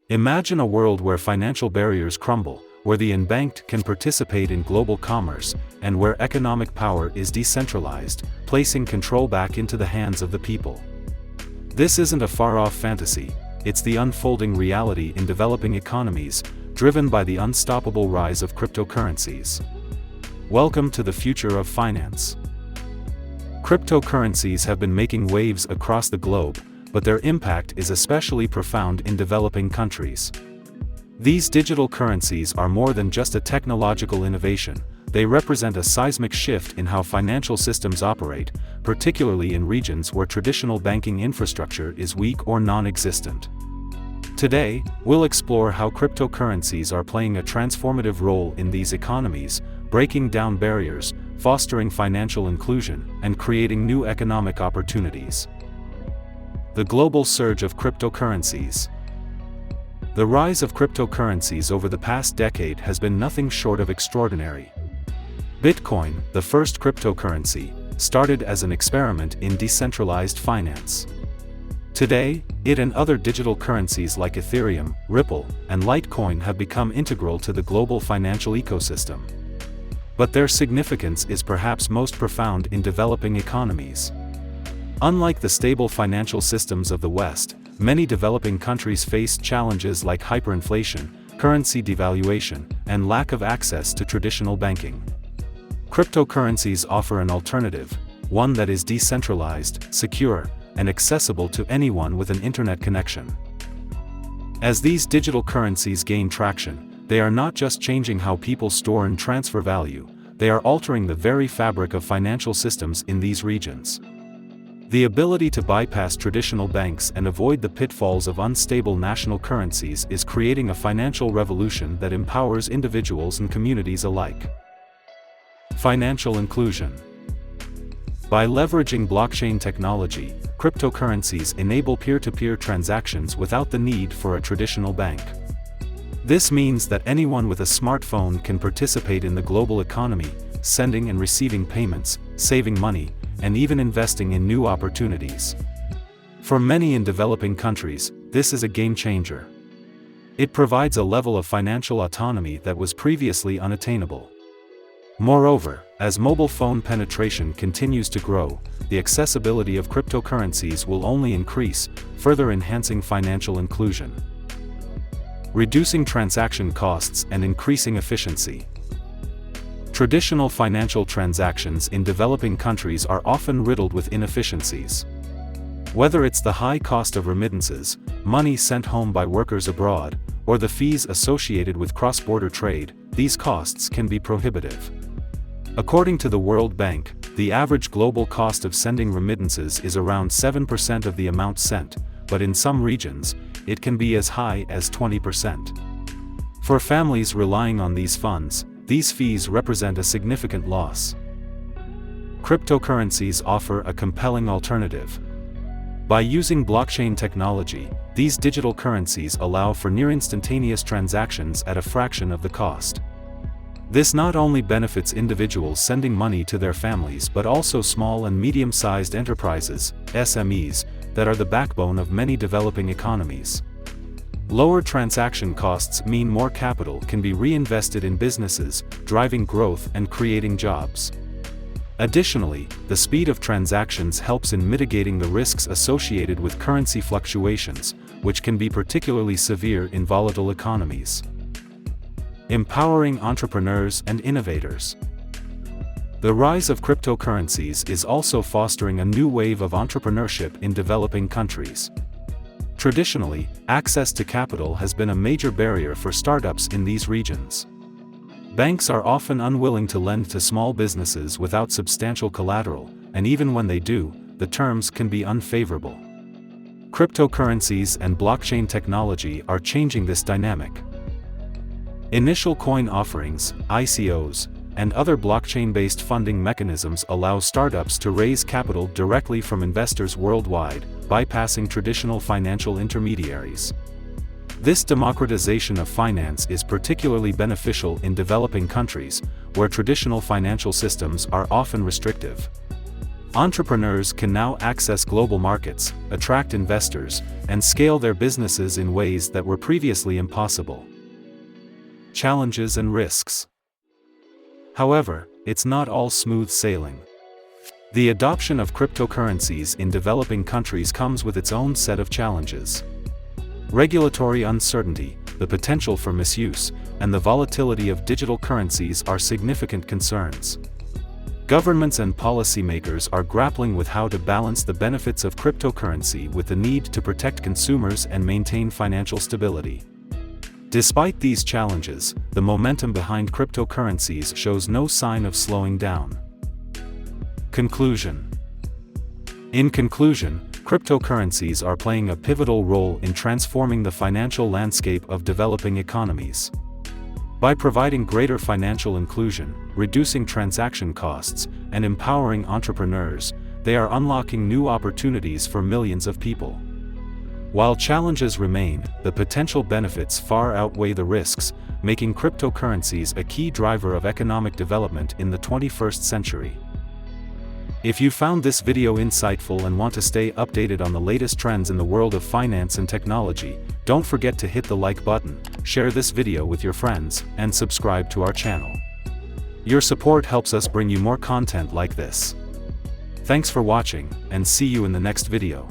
Imagine a world where financial barriers crumble, where the unbanked can participate in global commerce, and where economic power is decentralized, placing control back into the hands of the people. This isn't a far-off fantasy, it's the unfolding reality in developing economies, driven by the unstoppable rise of cryptocurrencies. Welcome to the future of finance. Cryptocurrencies have been making waves across the globe, but their impact is especially profound in developing countries. These digital currencies are more than just a technological innovation, they represent a seismic shift in how financial systems operate, particularly in regions where traditional banking infrastructure is weak or non-existent. Today, we'll explore how cryptocurrencies are playing a transformative role in these economies, breaking down barriers, fostering financial inclusion, and creating new economic opportunities. The global surge of cryptocurrencies. The rise of cryptocurrencies over the past decade has been nothing short of extraordinary. Bitcoin, the first cryptocurrency, started as an experiment in decentralized finance. Today, it and other digital currencies like Ethereum, Ripple, and Litecoin have become integral to the global financial ecosystem. But their significance is perhaps most profound in developing economies. Unlike the stable financial systems of the West, many developing countries face challenges like hyperinflation, currency devaluation, and lack of access to traditional banking. Cryptocurrencies offer an alternative, one that is decentralized, secure, and accessible to anyone with an internet connection. As these digital currencies gain traction, they are not just changing how people store and transfer value, they are altering the very fabric of financial systems in these regions. The ability to bypass traditional banks and avoid the pitfalls of unstable national currencies is creating a financial revolution that empowers individuals and communities alike. Financial inclusion. By leveraging blockchain technology, cryptocurrencies enable peer-to-peer transactions without the need for a traditional bank. This means that anyone with a smartphone can participate in the global economy, sending and receiving payments, saving money, and even investing in new opportunities. For many in developing countries, this is a game changer. It provides a level of financial autonomy that was previously unattainable. Moreover, as mobile phone penetration continues to grow, the accessibility of cryptocurrencies will only increase, further enhancing financial inclusion. Reducing transaction costs and increasing efficiency. Traditional financial transactions in developing countries are often riddled with inefficiencies. Whether it's the high cost of remittances, money sent home by workers abroad, or the fees associated with cross-border trade, these costs can be prohibitive. According to the World Bank, the average global cost of sending remittances is around 7% of the amount sent, but in some regions, it can be as high as 20%. For families relying on these funds, these fees represent a significant loss. Cryptocurrencies offer a compelling alternative. By using blockchain technology, these digital currencies allow for near-instantaneous transactions at a fraction of the cost. This not only benefits individuals sending money to their families but also small and medium-sized enterprises, SMEs, that are the backbone of many developing economies. Lower transaction costs mean more capital can be reinvested in businesses, driving growth and creating jobs. Additionally, the speed of transactions helps in mitigating the risks associated with currency fluctuations, which can be particularly severe in volatile economies. Empowering entrepreneurs and innovators. The rise of cryptocurrencies is also fostering a new wave of entrepreneurship in developing countries. Traditionally, access to capital has been a major barrier for startups in these regions. Banks are often unwilling to lend to small businesses without substantial collateral, and even when they do, the terms can be unfavorable. Cryptocurrencies and blockchain technology are changing this dynamic. Initial coin offerings, ICOs, and other blockchain-based funding mechanisms allow startups to raise capital directly from investors worldwide, bypassing traditional financial intermediaries. This democratization of finance is particularly beneficial in developing countries, where traditional financial systems are often restrictive. Entrepreneurs can now access global markets, attract investors, and scale their businesses in ways that were previously impossible. Challenges and risks. However, it's not all smooth sailing. The adoption of cryptocurrencies in developing countries comes with its own set of challenges. Regulatory uncertainty, the potential for misuse, and the volatility of digital currencies are significant concerns. Governments and policymakers are grappling with how to balance the benefits of cryptocurrency with the need to protect consumers and maintain financial stability. Despite these challenges, the momentum behind cryptocurrencies shows no sign of slowing down. Conclusion. In conclusion, cryptocurrencies are playing a pivotal role in transforming the financial landscape of developing economies. By providing greater financial inclusion, reducing transaction costs, and empowering entrepreneurs, they are unlocking new opportunities for millions of people. While challenges remain, the potential benefits far outweigh the risks, making cryptocurrencies a key driver of economic development in the 21st century. If you found this video insightful and want to stay updated on the latest trends in the world of finance and technology, don't forget to hit the like button, share this video with your friends, and subscribe to our channel. Your support helps us bring you more content like this. Thanks for watching, and see you in the next video.